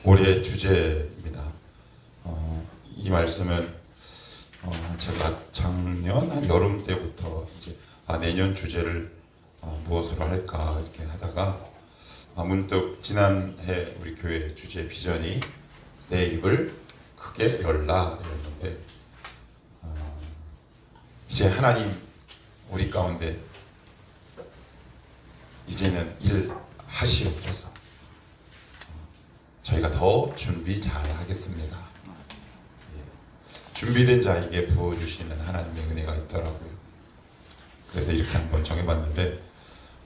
올해의 주제입니다. 이 말씀은 제가 작년 한 여름 때부터 이제 내년 주제를 무엇으로 할까 이렇게 하다가 문득 지난해 우리 교회 주제 비전이 내 입을 크게 열라 이랬는데 이제 하나님 우리 가운데 이제는 일 하시옵소서. 저희가 더 준비 잘 하겠습니다. 준비된 자에게 부어주시는 하나님의 은혜가 있더라고요. 그래서 이렇게 한번 정해봤는데,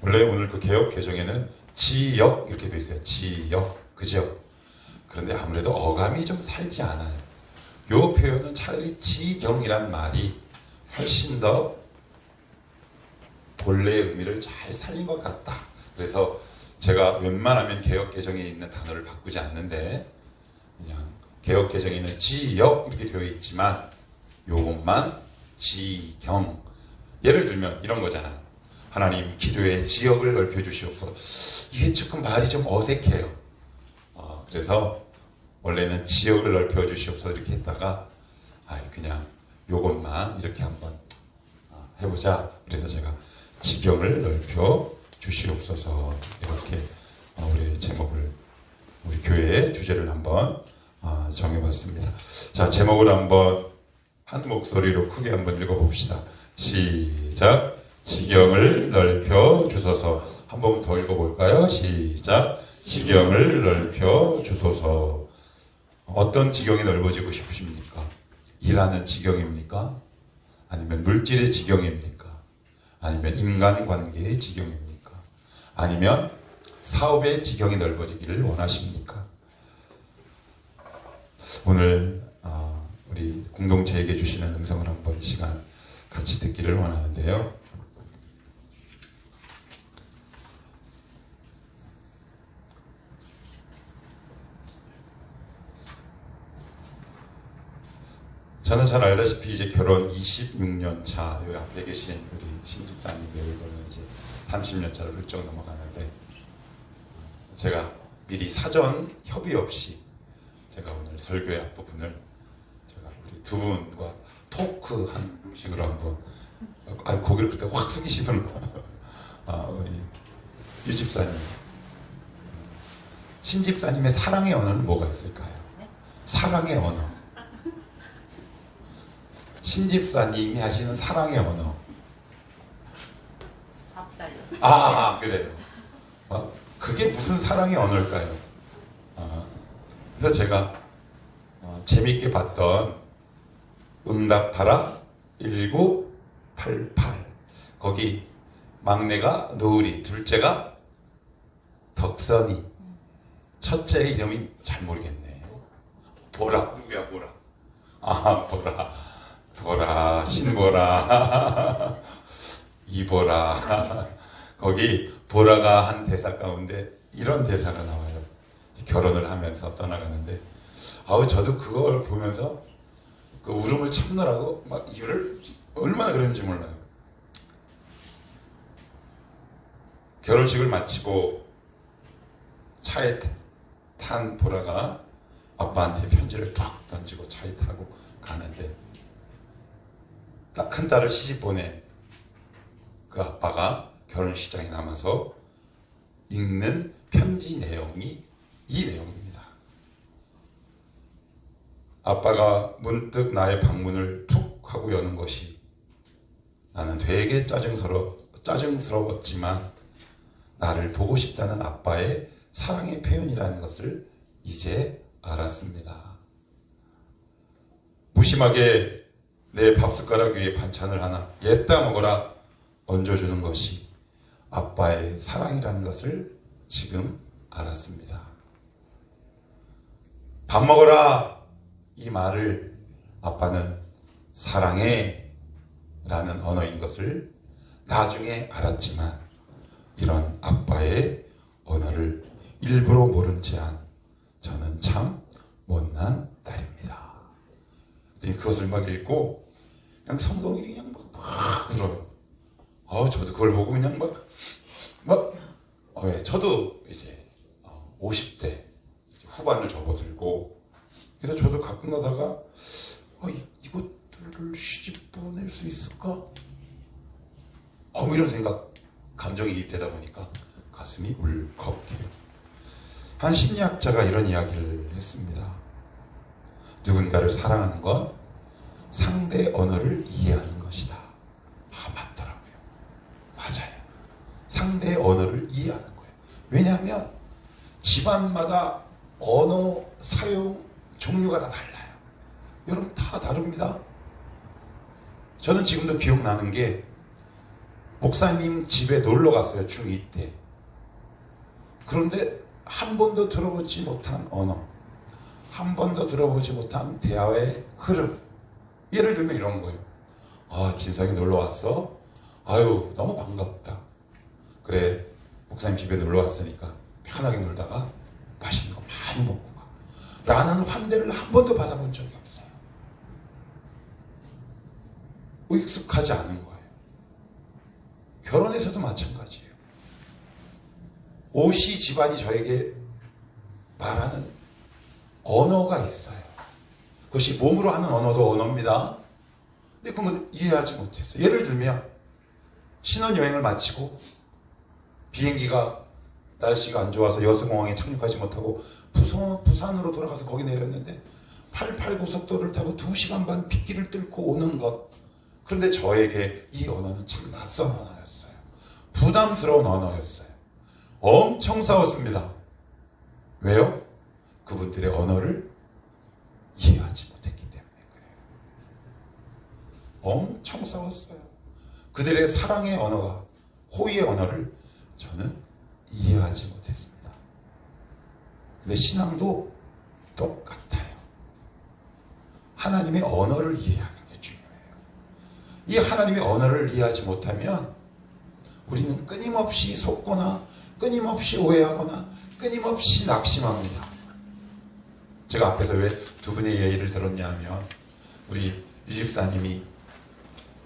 원래 오늘 그 개역 개정에는 지역 이렇게 돼 있어요. 지역, 그죠? 그런데 아무래도 어감이 좀 살지 않아요. 요 표현은 차라리 지경이란 말이 훨씬 더 본래의 의미를 잘 살린 것 같다. 그래서 제가 웬만하면 개역 개정에 있는 단어를 바꾸지 않는데 그냥 개역 개정에 있는 지역 이렇게 되어 있지만 요것만 지경. 예를 들면 이런 거잖아요. 하나님 기도의 지역을 넓혀 주시옵소서. 이게 조금 말이 좀 어색해요. 그래서 원래는 지역을 넓혀 주시옵소서 이렇게 했다가 그냥 요것만 이렇게 한번 해보자. 그래서 제가 지경을 넓혀 주시옵소서 이렇게 우리 제목을 우리 교회의 주제를 한번 정해봤습니다. 자, 제목을 한번 한 목소리로 크게 한번 읽어봅시다. 시작. 지경을 넓혀 주소서. 한 번 더 읽어볼까요? 시작. 지경을 넓혀 주소서. 어떤 지경이 넓어지고 싶으십니까? 일하는 지경입니까? 아니면 물질의 지경입니까? 아니면 인간관계의 지경입니까? 아니면 사업의 지경이 넓어지기를 원하십니까? 오늘 우리 공동체에게 주시는 음성을 한번 시간 같이 듣기를 원하는데요. 저는 잘 알다시피 이제 결혼 26년 차, 여기 앞에 계신 우리 신집사님의 이거는 이제 30년 차를 훌쩍 넘어가는데, 제가 미리 사전 협의 없이 제가 오늘 설교의 앞부분을 제가 우리 두 분과 토크한 식으로 한번, 고개를 그때 확 숙이시는 우리 유집사님, 신집사님의 사랑의 언어는 뭐가 있을까요? 사랑의 언어. 신집사님이 하시는 사랑의 언어. 밥 달려. 그래요. 그게 무슨 사랑의 언어일까요? 그래서 제가 재밌게 봤던 응답하라 1988. 거기 막내가 노을이, 둘째가 덕선이, 첫째 이름이 잘 모르겠네. 보라. 누구야 보라? 보라, 신보라, 이보라. 거기 보라가 한 대사 가운데 이런 대사가 나와요. 결혼을 하면서 떠나가는데, 저도 그걸 보면서 그 울음을 참느라고 막 이거를 얼마나 그랬는지 몰라요. 결혼식을 마치고 차에 탄 보라가 아빠한테 편지를 툭 던지고 차에 타고 가는데, 큰 딸을 시집 보내 그 아빠가 결혼식장에 남아서 읽는 편지 내용이 이 내용입니다. 아빠가 문득 나의 방문을 툭 하고 여는 것이 나는 되게 짜증스러웠지만 나를 보고 싶다는 아빠의 사랑의 표현이라는 것을 이제 알았습니다. 무심하게 내 밥숟가락 위에 반찬을 하나 옛다 먹어라 얹어주는 것이 아빠의 사랑이라는 것을 지금 알았습니다. 밥 먹어라 이 말을 아빠는 사랑해 라는 언어인 것을 나중에 알았지만, 이런 아빠의 언어를 일부러 모른 채 한 저는 참 못난 딸입니다. 그것을 막 읽고 그냥 성동일이 그냥 막 울어요. 저도 그걸 보고 그냥 저도 이제 50대 후반을 접어들고, 그래서 저도 가끔 가다가 이것들을 시집보낼 수 있을까? 이런 생각, 감정이입되다 보니까 가슴이 울컥해요. 한 심리학자가 이런 이야기를 했습니다. 누군가를 사랑하는 건 상대 언어를 이해하는 것이다. 맞더라고요. 맞아요. 상대의 언어를 이해하는 거예요. 왜냐하면 집안마다 언어 사용 종류가 다 달라요. 여러분 다 다릅니다. 저는 지금도 기억나는 게 목사님 집에 놀러 갔어요. 중2 때. 그런데 한 번도 들어보지 못한 언어, 한 번도 들어보지 못한 대화의 흐름. 예를 들면 이런 거예요. 진성이 놀러 왔어? 아유, 너무 반갑다. 그래, 목사님 집에 놀러 왔으니까 편하게 놀다가 맛있는 거 많이 먹고 가. 라는 환대를 한 번도 받아본 적이 없어요. 익숙하지 않은 거예요. 결혼에서도 마찬가지예요. 옷이 집안이 저에게 말하는 언어가 있어요. 그것이 몸으로 하는 언어도 언어입니다. 근데 그건 이해하지 못했어요. 예를 들면 신혼여행을 마치고 비행기가 날씨가 안 좋아서 여수공항에 착륙하지 못하고 부산으로 돌아가서 거기 내렸는데 88고속도로를 타고 2시간 반 빗길을 뚫고 오는 것. 그런데 저에게 이 언어는 참 낯선 언어였어요. 부담스러운 언어였어요. 엄청 싸웠습니다. 왜요? 그분들의 언어를 이해하지 못했기 때문에 그래요. 엄청 싸웠어요. 그들의 사랑의 언어가, 호의의 언어를 저는 이해하지 못했습니다. 근데 신앙도 똑같아요. 하나님의 언어를 이해하는 게 중요해요. 이 하나님의 언어를 이해하지 못하면 우리는 끊임없이 속거나 끊임없이 오해하거나 끊임없이 낙심합니다. 제가 앞에서 왜 두 분의 예의를 들었냐 하면 우리 유집사님이,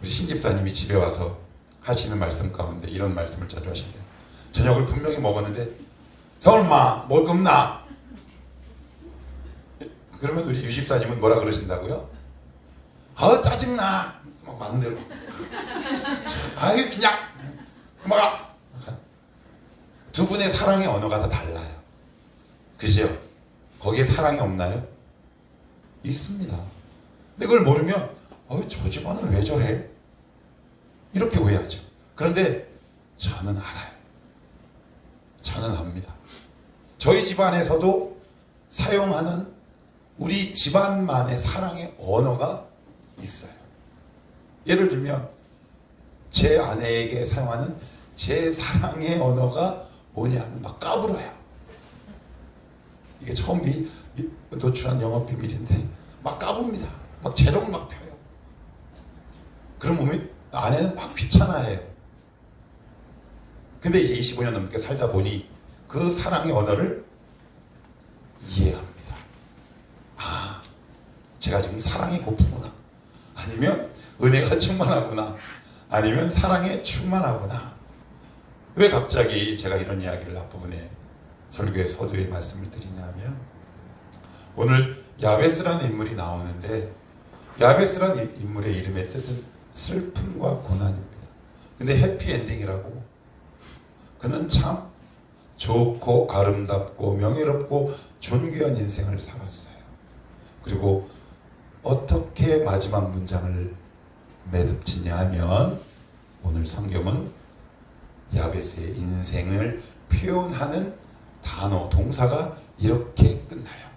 우리 신집사님이 집에 와서 하시는 말씀 가운데 이런 말씀을 자주 하신대요. 저녁을 분명히 먹었는데 설마 뭘 겁나? 그러면 우리 유집사님은 뭐라 그러신다고요? 짜증나. 막 만들어. 그냥 막. 두 분의 사랑의 언어가 다 달라요. 그죠? 거기에 사랑이 없나요? 있습니다. 근데 그걸 모르면 저 집안은 왜 저래? 이렇게 오해하죠. 그런데 저는 알아요. 저는 압니다. 저희 집안에서도 사용하는 우리 집안만의 사랑의 언어가 있어요. 예를 들면 제 아내에게 사용하는 제 사랑의 언어가 뭐냐면 막 까불어요. 이게 처음 노출한 영업 비밀인데 막 까붑니다. 막 재롱 막 펴요. 그럼 몸이, 아내는 막 귀찮아해요. 근데 이제 25년 넘게 살다 보니 그 사랑의 언어를 이해합니다. 제가 지금 사랑이 고프구나. 아니면 은혜가 충만하구나. 아니면 사랑에 충만하구나. 왜 갑자기 제가 이런 이야기를 앞부분에 설교의 서두에 말씀을 드리냐면, 오늘 야베스라는 인물이 나오는데 야베스라는 인물의 이름의 뜻은 슬픔과 고난입니다. 근데 해피엔딩이라고. 그는 참 좋고 아름답고 명예롭고 존귀한 인생을 살았어요. 그리고 어떻게 마지막 문장을 매듭짓냐 하면, 오늘 성경은 야베스의 인생을 표현하는 단어, 동사가 이렇게 끝나요.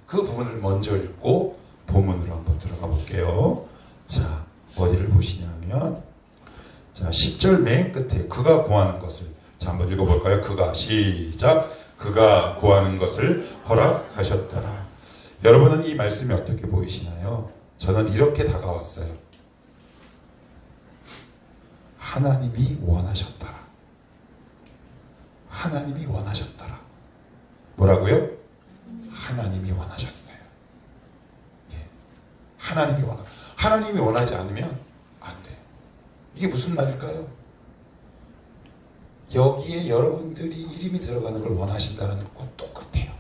그 부분을 먼저 읽고 본문으로 한번 들어가 볼게요. 자, 어디를 보시냐면, 자, 10절 맨 끝에 그가 구하는 것을, 자, 한번 읽어볼까요? 그가, 시작. 그가 구하는 것을 허락하셨더라. 여러분은 이 말씀이 어떻게 보이시나요? 저는 이렇게 다가왔어요. 하나님이 원하셨더라. 하나님이 원하셨더라. 뭐라고요? 하나님이 원하셨어요. 하나님이 원하지 않으면 안 돼요. 이게 무슨 말일까요? 여기에 여러분들이 이름이 들어가는 걸 원하신다는 것과 똑같아요.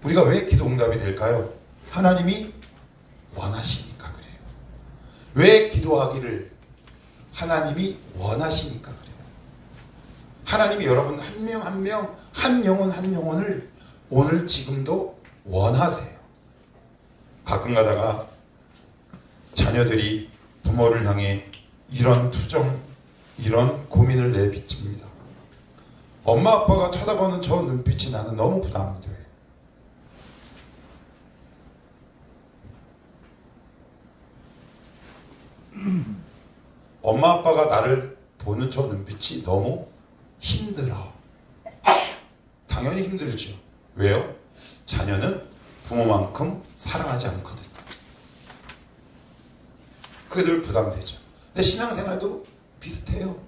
우리가 왜 기도 응답이 될까요? 하나님이 원하시니까 그래요. 왜 기도하기를 하나님이 원하시니까 그래요. 하나님이 여러분 한 명 한 명, 한 영혼 한 영혼을 오늘 지금도 원하세요. 가끔 가다가 자녀들이 부모를 향해 이런 투정, 이런 고민을 내비칩니다. 엄마 아빠가 쳐다보는 저 눈빛이 나는 너무 부담돼요. 엄마 아빠가 나를 보는 저 눈빛이 너무 힘들어. 당연히 힘들죠. 왜요? 자녀는 부모만큼 사랑하지 않거든요. 그게 늘 부담되죠. 근데 신앙생활도 비슷해요.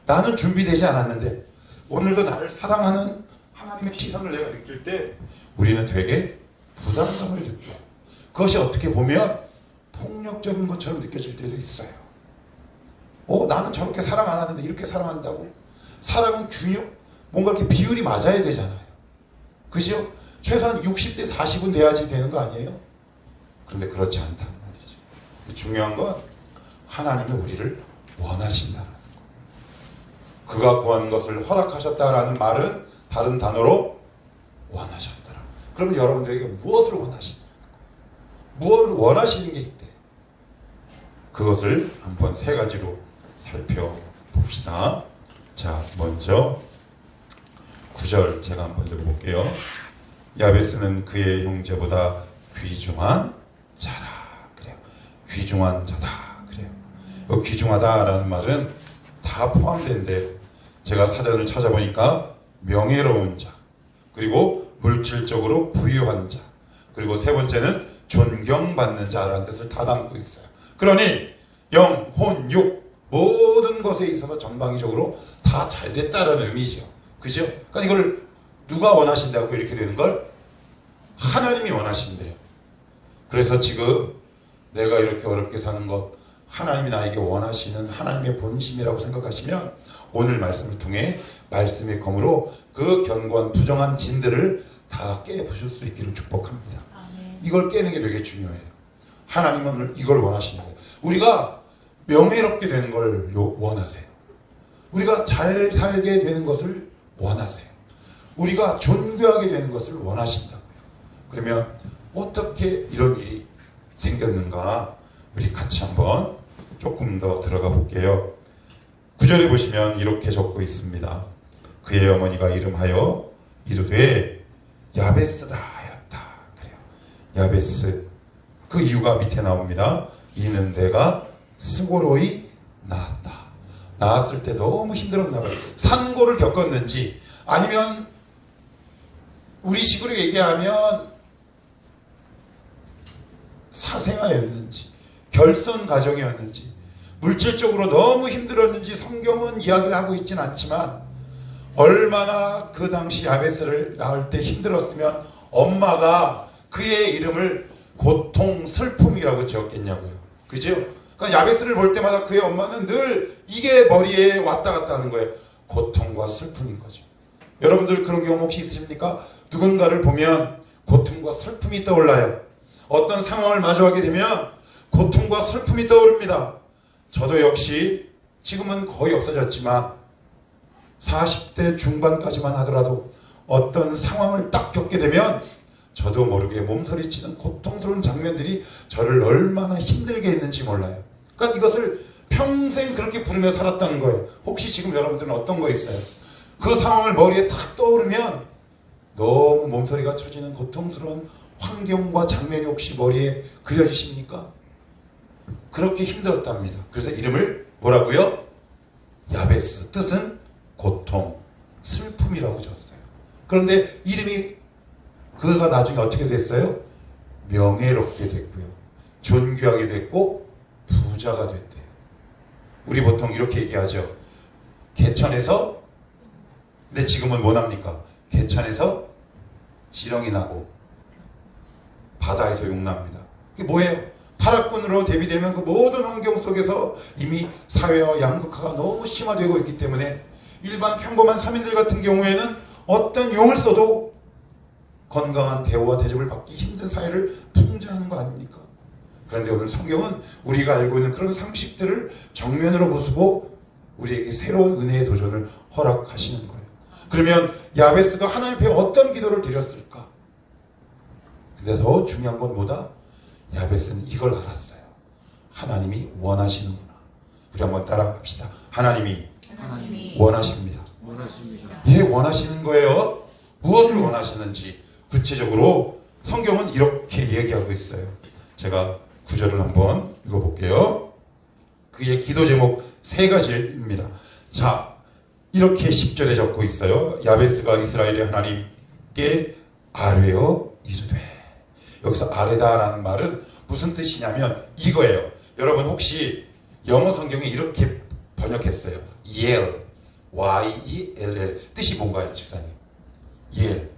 나는 준비되지 않았는데 오늘도 나를 사랑하는 하나님의 시선을 내가 느낄 때 우리는 되게 부담감을 느껴요. 그것이 어떻게 보면 폭력적인 것처럼 느껴질 때도 있어요. 나는 저렇게 사랑 안 하는데 이렇게 사랑한다고? 사랑은 균형, 뭔가 이렇게 비율이 맞아야 되잖아요. 그죠? 최소한 60대 40은 돼야지 되는 거 아니에요? 그런데 그렇지 않단 말이죠. 중요한 건 하나님이 우리를 원하신다는 거예요. 그가 구하는 것을 허락하셨다라는 말은 다른 단어로 원하셨더라. 그러면 여러분들에게 무엇을 원하시냐는 거예요. 무엇을 원하시는 게 있대. 그것을 한번 세 가지로 살펴봅시다. 자, 먼저 9절 제가 한번 읽어볼게요. 야베스는 그의 형제보다 귀중한 자라. 그래요. 귀중한 자다. 그래요. 귀중하다라는 말은 다 포함된대요. 제가 사전을 찾아보니까 명예로운 자, 그리고 물질적으로 부유한 자, 그리고 세 번째는 존경받는 자라는 뜻을 다 담고 있어요. 그러니 영, 혼, 육 모든 것에 있어서 전방위적으로 다 잘됐다라는 의미죠. 그죠? 그러니까 이걸 누가 원하신다고 이렇게 되는 걸 하나님이 원하신대요. 그래서 지금 내가 이렇게 어렵게 사는 것 하나님이 나에게 원하시는 하나님의 본심이라고 생각하시면 오늘 말씀을 통해 말씀의 검으로 그 견고한 부정한 진들을 다 깨부술 수 있기를 축복합니다. 이걸 깨는 게 되게 중요해요. 하나님은 이걸 원하시는 거예요. 우리가 명예롭게 되는 걸 원하세요. 우리가 잘 살게 되는 것을 원하세요. 우리가 존귀하게 되는 것을 원하신다고요. 그러면 어떻게 이런 일이 생겼는가 우리 같이 한번 조금 더 들어가 볼게요. 9절에 보시면 이렇게 적고 있습니다. 그의 어머니가 이름하여 이르되 야베스라 하였다. 그래요. 야베스. 그 이유가 밑에 나옵니다. 이는 내가 수고로이 낳았다. 낳았을 때 너무 힘들었나 봐요. 산고를 겪었는지 아니면 우리 식으로 얘기하면 사생아였는지 결선 과정이었는지 물질적으로 너무 힘들었는지 성경은 이야기를 하고 있지는 않지만 얼마나 그 당시 야베스를 낳을 때 힘들었으면 엄마가 그의 이름을 고통, 슬픔이라고 지었겠냐고요. 그죠? 그러니까 야베스를 볼 때마다 그의 엄마는 늘 이게 머리에 왔다 갔다 하는 거예요. 고통과 슬픔인 거죠. 여러분들 그런 경험 혹시 있으십니까? 누군가를 보면 고통과 슬픔이 떠올라요. 어떤 상황을 마주하게 되면 고통과 슬픔이 떠오릅니다. 저도 역시 지금은 거의 없어졌지만 40대 중반까지만 하더라도 어떤 상황을 딱 겪게 되면 저도 모르게 몸서리치는 고통스러운 장면들이 저를 얼마나 힘들게 했는지 몰라요. 그러니까 이것을 평생 그렇게 부르며 살았다는 거예요. 혹시 지금 여러분들은 어떤 거 있어요? 그 상황을 머리에 탁 떠오르면 너무 몸서리가 쳐지는 고통스러운 환경과 장면이 혹시 머리에 그려지십니까? 그렇게 힘들었답니다. 그래서 이름을 뭐라고요? 야베스. 뜻은 고통, 슬픔이라고 졌어요. 그런데 이름이 그가 나중에 어떻게 됐어요? 명예롭게 됐고요. 존귀하게 됐고 부자가 됐대요. 우리 보통 이렇게 얘기하죠. 개천에서 근데 지금은 뭐 납니까? 개천에서 지렁이 나고 바다에서 용납니다. 그게 뭐예요? 타락꾼으로 대비되는 그 모든 환경 속에서 이미 사회와 양극화가 너무 심화되고 있기 때문에 일반 평범한 서민들 같은 경우에는 어떤 용을 써도 건강한 대우와 대접을 받기 힘든 사회를 풍자하는 거 아닙니까? 그런데 오늘 성경은 우리가 알고 있는 그런 상식들을 정면으로 부수고 우리에게 새로운 은혜의 도전을 허락하시는 거예요. 그러면 야베스가 하나님 앞에 어떤 기도를 드렸을까? 근데 더 중요한 건 뭐다? 야베스는 이걸 알았어요. 하나님이 원하시는구나. 우리 한번 따라합시다. 하나님이 원하십니다. 예, 원하시는 거예요. 무엇을 원하시는지 구체적으로 성경은 이렇게 얘기하고 있어요. 제가 구절을 한번 읽어볼게요. 그의 기도 제목 3가지입니다. 자, 이렇게 10절에 적고 있어요. 야베스가 이스라엘의 하나님께 아뢰어 이르되. 여기서 아뢰다라는 말은 무슨 뜻이냐면 이거예요. 여러분 혹시 영어 성경에 이렇게 번역했어요. yell, Y-E-L-L. 뜻이 뭔가요, 집사님? yell.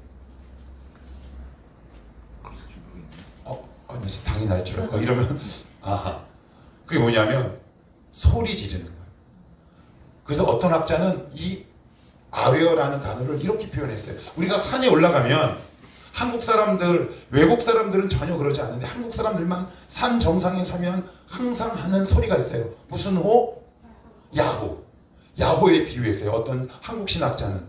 당이 날 줄 알고 이러면 아하. 그게 뭐냐면 소리 지르는 거예요. 그래서 어떤 학자는 이 아뢰어라는 단어를 이렇게 표현했어요. 우리가 산에 올라가면 한국 사람들, 외국 사람들은 전혀 그러지 않는데 한국 사람들만 산 정상에 서면 항상 하는 소리가 있어요. 무슨 호? 야호. 야호에 비유했어요. 어떤 한국 신학자는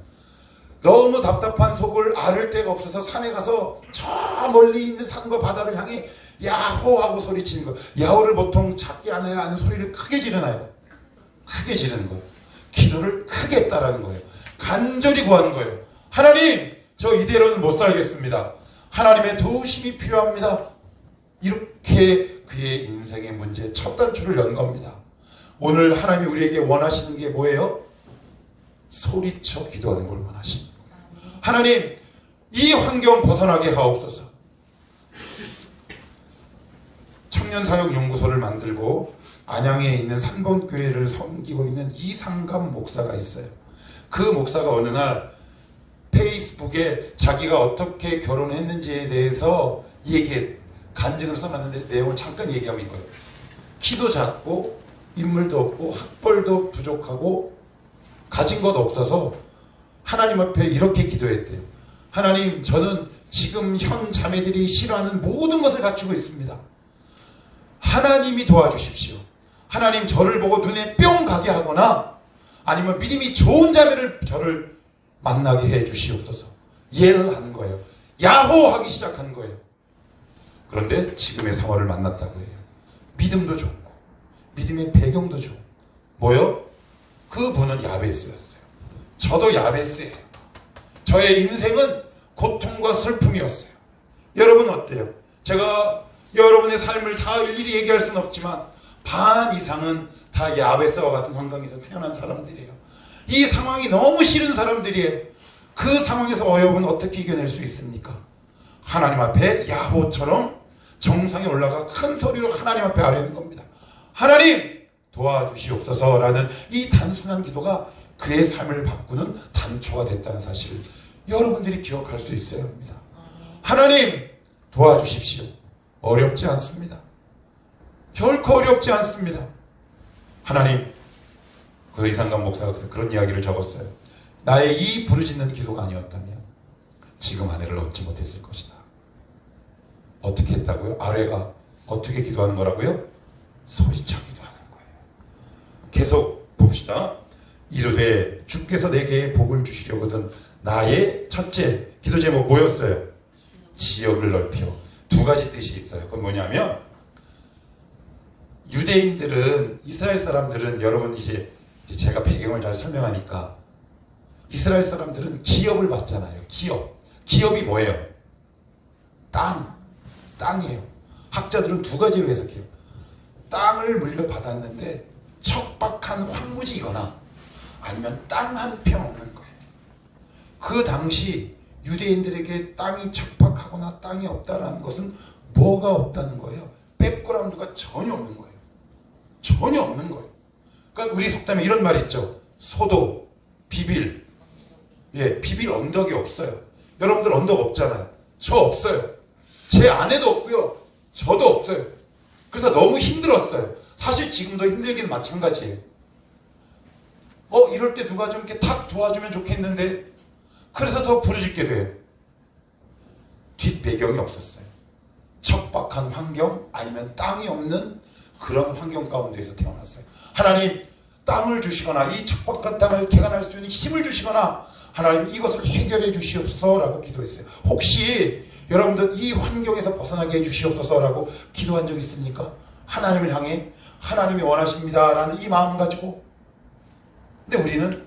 너무 답답한 속을 앓을 데가 없어서 산에 가서 저 멀리 있는 산과 바다를 향해 야호하고 소리치는 거예요. 야호를 보통 작게 안 해야 하는 소리를 크게 지르나요? 크게 지르는 거예요. 기도를 크게 했다라는 거예요. 간절히 구하는 거예요. 하나님, 저 이대로는 못 살겠습니다. 하나님의 도우심이 필요합니다. 이렇게 그의 인생의 문제 첫 단추를 연 겁니다. 오늘 하나님이 우리에게 원하시는 게 뭐예요? 소리쳐 기도하는 걸 원하십니다. 하나님, 이 환경 벗어나게 하옵소서. 청년사역연구소를 만들고 안양에 있는 산본교회를 섬기고 있는 이상감 목사가 있어요. 그 목사가 어느 날 페이스북에 자기가 어떻게 결혼했는지에 대해서 간증을 써놨는데 내용을 잠깐 얘기하면 이거예요. 키도 작고 인물도 없고 학벌도 부족하고 가진 것 없어서 하나님 앞에 이렇게 기도했대요. 하나님, 저는 지금 현 자매들이 싫어하는 모든 것을 갖추고 있습니다. 하나님이 도와주십시오. 하나님, 저를 보고 눈에 뿅 가게 하거나 아니면 믿음이 좋은 자매를 저를 만나게 해 주시옵소서. 예를 하는 거예요. 야호 하기 시작한 거예요. 그런데 지금의 상황을 만났다고 해요. 믿음도 좋고 믿음의 배경도 좋고 뭐요? 그분은 야베스였어요. 저도 야베스예요. 저의 인생은 고통과 슬픔이었어요. 여러분 어때요? 제가 여러분의 삶을 다 일일이 얘기할 수는 없지만 반 이상은 다 야베스와 같은 환경에서 태어난 사람들이에요. 이 상황이 너무 싫은 사람들이에요. 그 상황에서 여러분 어떻게 이겨낼 수 있습니까? 하나님 앞에 야호처럼 정상에 올라가 큰 소리로 하나님 앞에 아뢰는 겁니다. 하나님, 도와주시옵소서라는 이 단순한 기도가 그의 삶을 바꾸는 단초가 됐다는 사실을 여러분들이 기억할 수 있어야 합니다. 하나님, 도와주십시오. 어렵지 않습니다. 결코 어렵지 않습니다. 하나님, 그 이상감 목사가 그런 이야기를 적었어요. 나의 이 부르짖는 기도가 아니었다면 지금 아내를 얻지 못했을 것이다. 어떻게 했다고요? 아뢰가 어떻게 기도하는 거라고요? 소리쳐 기도하는 거예요. 계속 봅시다. 이르되 주께서 내게 복을 주시려거든 나의 첫째 기도 제목 뭐였어요? 지역을 넓혀. 2가지 뜻이 있어요. 그건 뭐냐면 유대인들은, 이스라엘 사람들은, 여러분 이제 제가 배경을 잘 설명하니까 이스라엘 사람들은 기업을 받잖아요. 기업이 뭐예요? 땅이에요. 학자들은 2가지로 해석해요. 땅을 물려받았는데 척박한 황무지이거나 아니면 땅 한 평 없는 거예요. 그 당시 유대인들에게 땅이 척박하거나 땅이 없다라는 것은 뭐가 없다는 거예요? 백그라운드가 전혀 없는 거예요. 전혀 없는 거예요. 그러니까 우리 속담에 이런 말 있죠. 소도, 비빌. 비빌 언덕이 없어요. 여러분들 언덕 없잖아요. 저 없어요. 제 아내도 없고요. 저도 없어요. 그래서 너무 힘들었어요. 사실 지금도 힘들긴 마찬가지예요. 이럴 때 누가 좀 이렇게 탁 도와주면 좋겠는데 그래서 더 부르짖게 돼요. 뒷배경이 없었어요. 척박한 환경 아니면 땅이 없는 그런 환경 가운데에서 태어났어요. 하나님 땅을 주시거나 이 척박한 땅을 개간할 수 있는 힘을 주시거나 하나님 이것을 해결해 주시옵소서라고 기도했어요. 혹시 여러분들 이 환경에서 벗어나게 해 주시옵소서라고 기도한 적 있습니까? 하나님을 향해 하나님이 원하십니다라는 이 마음 가지고. 근데 우리는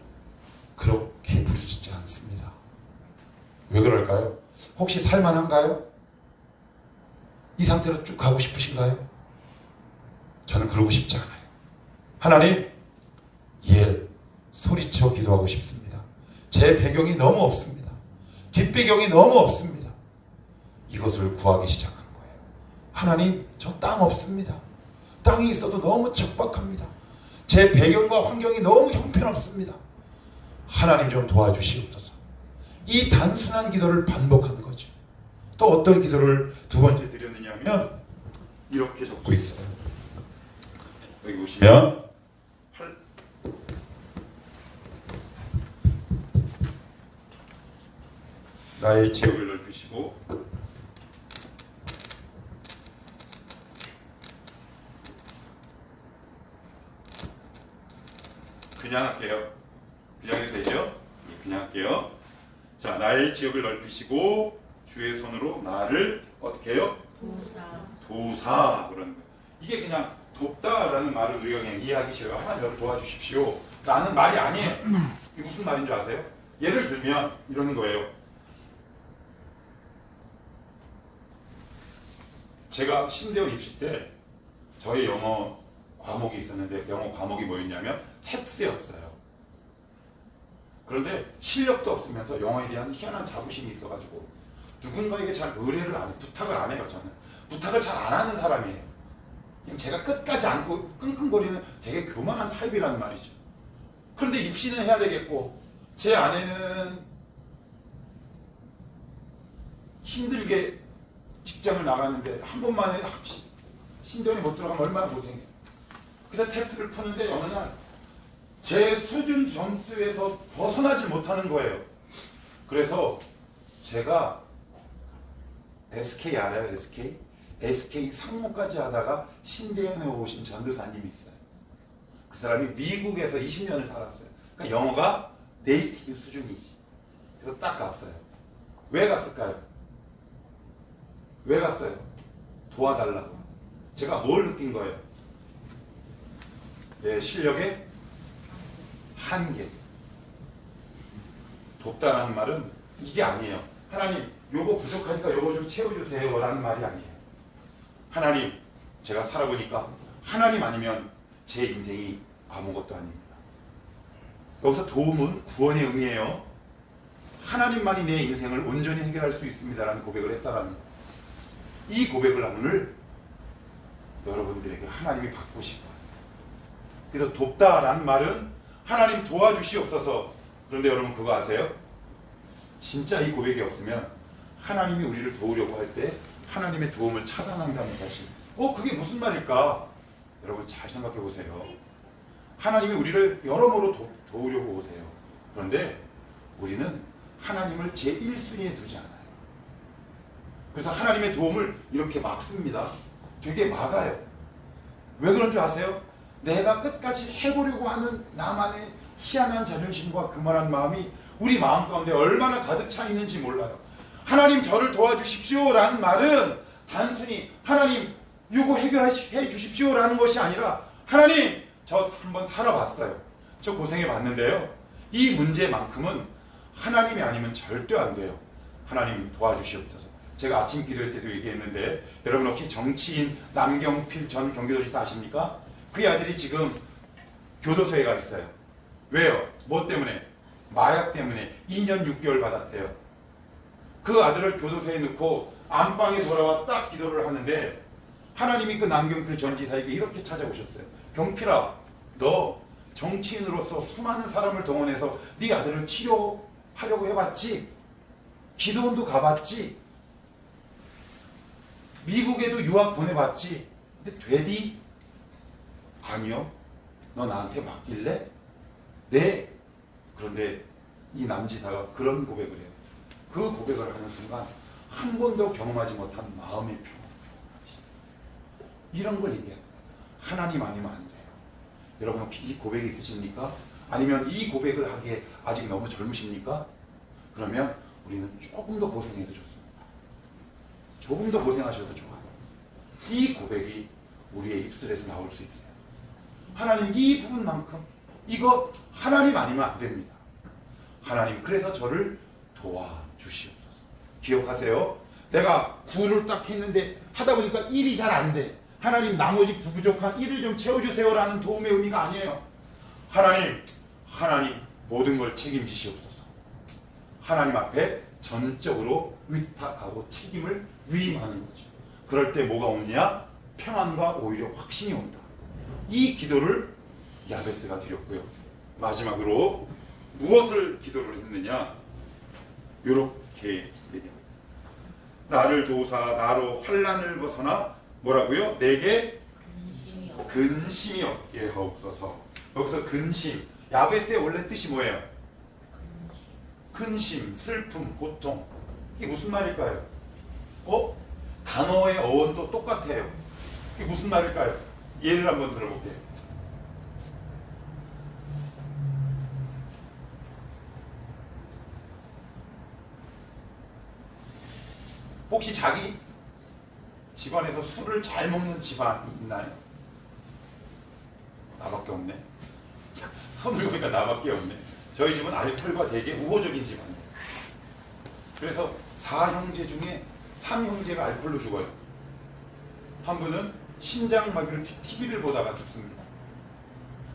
그렇게 부르짖지 않습니다. 왜 그럴까요? 혹시 살만한가요? 이 상태로 쭉 가고 싶으신가요? 저는 그러고 싶지 않아요. 하나님, 소리쳐 기도하고 싶습니다. 제 배경이 너무 없습니다. 뒷배경이 너무 없습니다. 이것을 구하기 시작한 거예요. 하나님, 저 땅 없습니다. 땅이 있어도 너무 척박합니다. 제 배경과 환경이 너무 형편없습니다. 하나님 좀 도와주시옵소서. 이 단순한 기도를 반복한 거죠. 또 어떤 기도를 두 번째 드렸느냐면 이렇게 적고 있어요. 여기 보시면 나의 지역을 넓히시고 그냥 할게요. 그냥 해도 되죠? 그냥 할게요. 자, 나의 지역을 넓히시고 주의 손으로 나를 어떻게 해요? 도우사 그러는 거예요. 이게 그냥 돕다라는 말을 우리가 그냥 이해하기 싫어요. 하나님 저를 도와주십시오 라는 말이 아니에요. 이게 무슨 말인 줄 아세요? 예를 들면 이러는 거예요. 제가 신대원 입시 때 저희 영어 과목이 있었는데 영어 과목이 뭐였냐면 탭스였어요. 그런데 실력도 없으면서 영어에 대한 희한한 자부심이 있어가지고 누군가에게 잘 의뢰를 안 해요. 부탁을 안 해요. 저는 부탁을 잘 안 하는 사람이에요. 그냥 제가 끝까지 안고 끙끙거리는 되게 교만한 타입이라는 말이죠. 그런데 입시는 해야 되겠고 제 아내는 힘들게 직장을 나갔는데 한 번만에 신대원에 못 들어가면 얼마나 고생해요. 그래서 탭스를 푸는데 어느 날 제 수준 점수에서 벗어나지 못하는 거예요. 그래서 제가 SK 알아요? SK? SK 상무까지 하다가 신대원에 오신 전도사님이 있어요. 그 사람이 미국에서 20년을 살았어요. 그러니까 영어가 네이티브 수준이지. 그래서 딱 갔어요. 왜 갔을까요? 왜 갔어요? 도와달라고. 제가 뭘 느낀 거예요? 내 실력의 한계. 돕다라는 말은 이게 아니에요. 하나님, 요거 부족하니까 요거 좀 채워주세요 라는 말이 아니에요. 하나님, 제가 살아보니까 하나님 아니면 제 인생이 아무것도 아닙니다. 여기서 도움은 구원의 의미예요. 하나님만이 내 인생을 온전히 해결할 수 있습니다라는 고백을 했다라는 거예요. 이 고백을 오늘 여러분들에게 하나님이 받고 싶어요. 그래서 돕다라는 말은 하나님 도와주시옵소서. 그런데 여러분 그거 아세요? 진짜 이 고백이 없으면 하나님이 우리를 도우려고 할 때 하나님의 도움을 차단한다는 사실. 그게 무슨 말일까? 여러분 잘 생각해 보세요. 하나님이 우리를 여러모로 도우려고 오세요. 그런데 우리는 하나님을 제1순위에 두지 않아요. 그래서 하나님의 도움을 이렇게 막습니다. 되게 막아요. 왜 그런 줄 아세요? 내가 끝까지 해보려고 하는 나만의 희한한 자존심과 그만한 마음이 우리 마음 가운데 얼마나 가득 차 있는지 몰라요. 하나님 저를 도와주십시오 라는 말은 단순히 하나님 이거 해결해 주십시오 라는 것이 아니라 하나님 저 한번 살아봤어요. 저 고생해 봤는데요. 이 문제만큼은 하나님이 아니면 절대 안 돼요. 하나님 도와주시옵소서. 제가 아침 기도회 때도 얘기했는데 여러분 혹시 정치인 남경필 전 경기도지사 아십니까? 그 아들이 지금 교도소에 가 있어요. 왜요? 뭐 때문에? 마약 때문에 2년 6개월 받았대요. 그 아들을 교도소에 넣고 안방에 돌아와 딱 기도를 하는데 하나님이 그 남경필 전 지사에게 이렇게 찾아오셨어요. 경필아, 너 정치인으로서 수많은 사람을 동원해서 네 아들을 치료하려고 해봤지? 기도원도 가봤지? 미국에도 유학 보내봤지? 근데 되디? 아니요. 너 나한테 맡길래? 네. 그런데 이 남지사가 그런 고백을 해요. 그 고백을 하는 순간 한 번도 경험하지 못한 마음의 평안. 이런 걸 얘기해요. 하나님 아니면 안 돼요. 여러분 혹시 이 고백이 있으십니까? 아니면 이 고백을 하기에 아직 너무 젊으십니까? 그러면 우리는 조금 더 고생해도 좋습니다. 조금 더 고생하셔도 좋아요. 이 고백이 우리의 입술에서 나올 수 있어요. 하나님 이 부분만큼 이거 하나님 아니면 안 됩니다. 하나님 그래서 저를 도와주시옵소서. 기억하세요. 내가 구를 딱 했는데 하다 보니까 일이 잘 안 돼. 하나님 나머지 부족한 일을 좀 채워주세요라는 도움의 의미가 아니에요. 하나님 모든 걸 책임지시옵소서. 하나님 앞에 전적으로 위탁하고 책임을 위임하는 거죠. 그럴 때 뭐가 오느냐? 평안과 오히려 확신이 온다. 이 기도를 야베스가 드렸고요. 마지막으로 무엇을 기도를 했느냐? 이렇게 얘기합니다. 나를 도우사 나로 환난을 벗어나 뭐라고요? 내게 근심이 없게 하옵소서. 여기서 근심, 야베스의 원래 뜻이 뭐예요? 근심, 슬픔, 고통. 이게 무슨 말일까요? 단어의 어원도 똑같아요. 이게 무슨 말일까요? 예를 한번 들어볼게요. 혹시 자기 집안에서 술을 잘 먹는 집안이 있나요? 나밖에 없네. 손을 보니까 나밖에 없네. 저희 집은 알코올과 되게 우호적인 집안이에요. 그래서 4형제 중에 3형제가 알코올로 죽어요. 한 분은 심장마비로 TV를 보다가 죽습니다.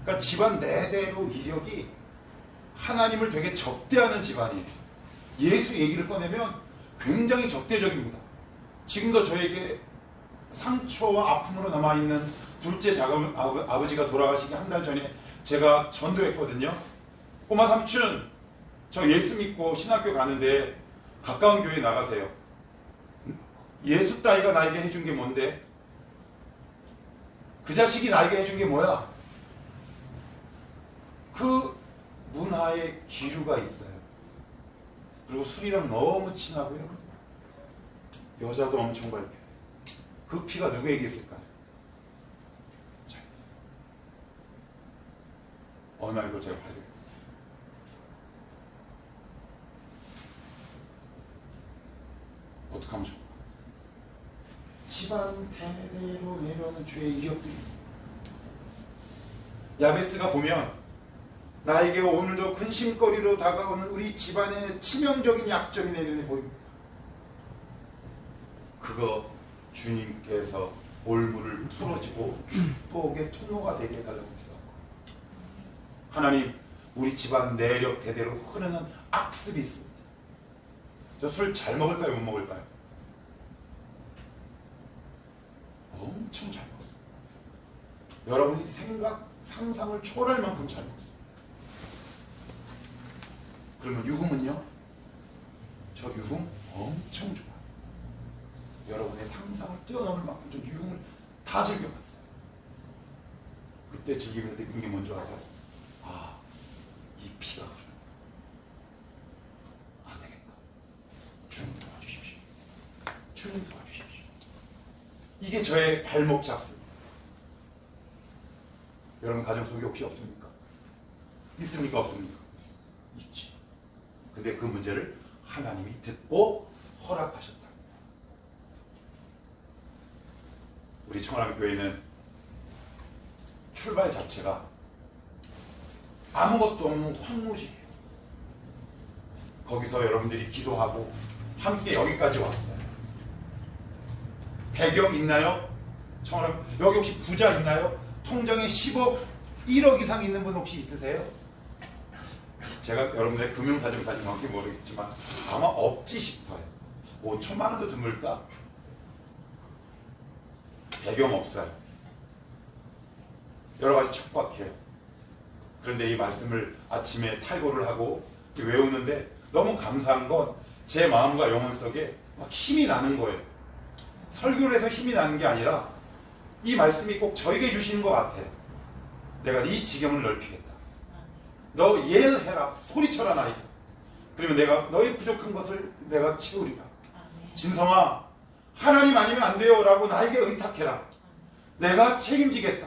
그러니까 집안 내대로 이력이 하나님을 되게 적대하는 집안이에요. 예수 얘기를 꺼내면 굉장히 적대적입니다. 지금도 저에게 상처와 아픔으로 남아있는 둘째 아버지가 돌아가시기 한 달 전에 제가 전도했거든요. 꼬마 삼촌, 저 예수 믿고 신학교 가는데 가까운 교회 나가세요. 예수 따위가 나에게 해준 게 뭔데? 그 자식이 나에게 해준 게 뭐야? 그 문화에 기류가 있어요. 그리고 술이랑 너무 친하고요. 여자도 엄청 밟혀요. 그 피가 누구에게 있을까요? 어느 날 그걸 제가 발견했어요. 어떻게 하면 좋을까? 집안 대대로 내려오는 죄의 이력들이 있어요. 야베스가 보면 나에게 오늘도 근심거리로 다가오는 우리 집안의 치명적인 약점이 내 눈에 보입니다. 그거 주님께서 올무를 풀어지고 축복의 통로가 되게 해달라고 기도합니다. 하나님, 우리 집안 내력 대대로 흐르는 악습이 있습니다. 저 술 잘 먹을까요? 못 먹을까요? 엄청 잘 먹어요. 여러분이 상상을 초월할 만큼 잘 먹어요. 그러면 유흥은요? 저 유흥 엄청 좋아요. 여러분의 상상을 뛰어넘을 만큼 저 유흥을 다 즐겨봤어요. 그때 즐기면서 느낀 게 뭔지 아세요? 이 피가 흐르는 안 되겠다. 주님 도와주십시오. 주님 도와주십시오. 이게 저의 발목 잡습니다. 여러분 가정 속에 혹시 없습니까? 있습니까? 없습니까? 있지. 근데 그 문제를 하나님이 듣고 허락하셨다. 우리 청원함 교회는 출발 자체가 아무것도 없는 황무지예요. 거기서 여러분들이 기도하고 함께 여기까지 왔어요. 배경 있나요? 청원함 여기 혹시 부자 있나요? 통장에 10억, 1억 이상 있는 분 혹시 있으세요? 제가 여러분들의 금융사정까지 정확히 모르겠지만 아마 없지 싶어요. 5천만 원도 드물까? 배경 없어요. 여러 가지 척박해요. 그런데 이 말씀을 아침에 탈고를 하고 외우는데 너무 감사한 건 제 마음과 영혼 속에 막 힘이 나는 거예요. 설교를 해서 힘이 나는 게 아니라 이 말씀이 꼭 저에게 주시는 것 같아요. 내가 네 지경을 넓히겠다. 너 예를 해라. 소리쳐라 나에게. 그러면 내가 너의 부족한 것을 내가 채우리라. 진성아, 하나님 아니면 안 돼요 라고 나에게 의탁해라. 내가 책임지겠다.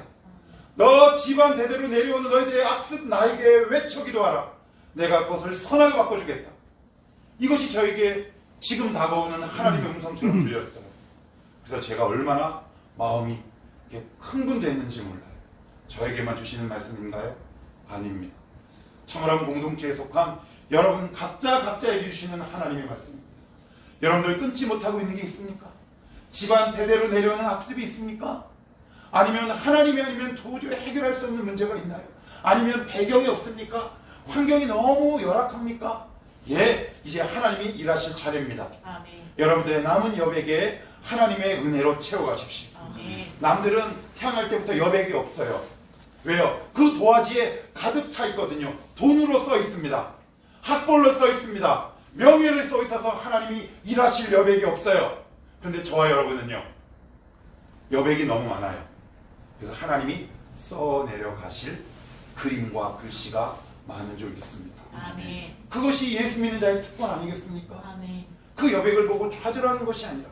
너 집안 대대로 내려오는 너희들의 악습 나에게 외쳐 기도하라. 내가 그것을 선하게 바꿔주겠다. 이것이 저에게 지금 다가오는 하나님의 음성처럼 들렸어요. 그래서 제가 얼마나 마음이 이렇게 흥분됐는지 몰라요. 저에게만 주시는 말씀인가요? 아닙니다. 청월함 공동체에 속한 여러분 각자에게 주시는 하나님의 말씀입니다. 여러분들 끊지 못하고 있는 게 있습니까? 집안 대대로 내려오는 악습이 있습니까? 아니면 하나님이 아니면 도저히 해결할 수 없는 문제가 있나요? 아니면 배경이 없습니까? 환경이 너무 열악합니까? 예, 이제 하나님이 일하실 차례입니다. 아멘. 여러분들의 남은 여백에 하나님의 은혜로 채워가십시오. 아멘. 남들은 태어날 때부터 여백이 없어요. 왜요? 그 도화지에 가득 차 있거든요. 돈으로 써 있습니다. 학벌로 써 있습니다. 명예를 써 있어서 하나님이 일하실 여백이 없어요. 그런데 저와 여러분은요, 여백이 너무 많아요. 그래서 하나님이 써내려 가실 그림과 글씨가 많은 줄 믿습니다. 아멘. 그것이 예수 믿는 자의 특권 아니겠습니까? 아멘. 그 여백을 보고 좌절하는 것이 아니라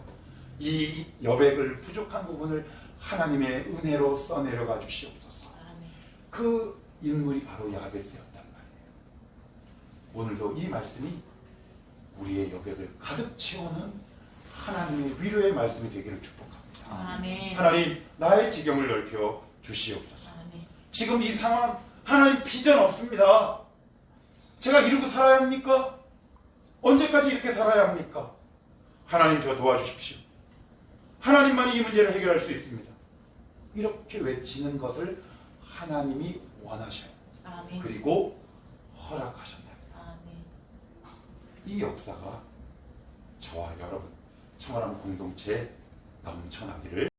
이 여백을 부족한 부분을 하나님의 은혜로 써내려가 주시옵소서. 아멘. 그 인물이 바로 야베스였단 말이에요. 오늘도 이 말씀이 우리의 여백을 가득 채우는 하나님의 위로의 말씀이 되기를 축복합니다. 아멘. 하나님, 나의 지경을 넓혀 주시옵소서. 아멘. 지금 이 상황, 하나님 비전 없습니다. 제가 이러고 살아야 합니까? 언제까지 이렇게 살아야 합니까? 하나님, 저 도와주십시오. 하나님만이 이 문제를 해결할 수 있습니다. 이렇게 외치는 것을 하나님이 원하셔요. 아멘. 그리고 허락하신다. 아멘. 이 역사가 저와 여러분, 청월함 공동체에 넘쳐나기를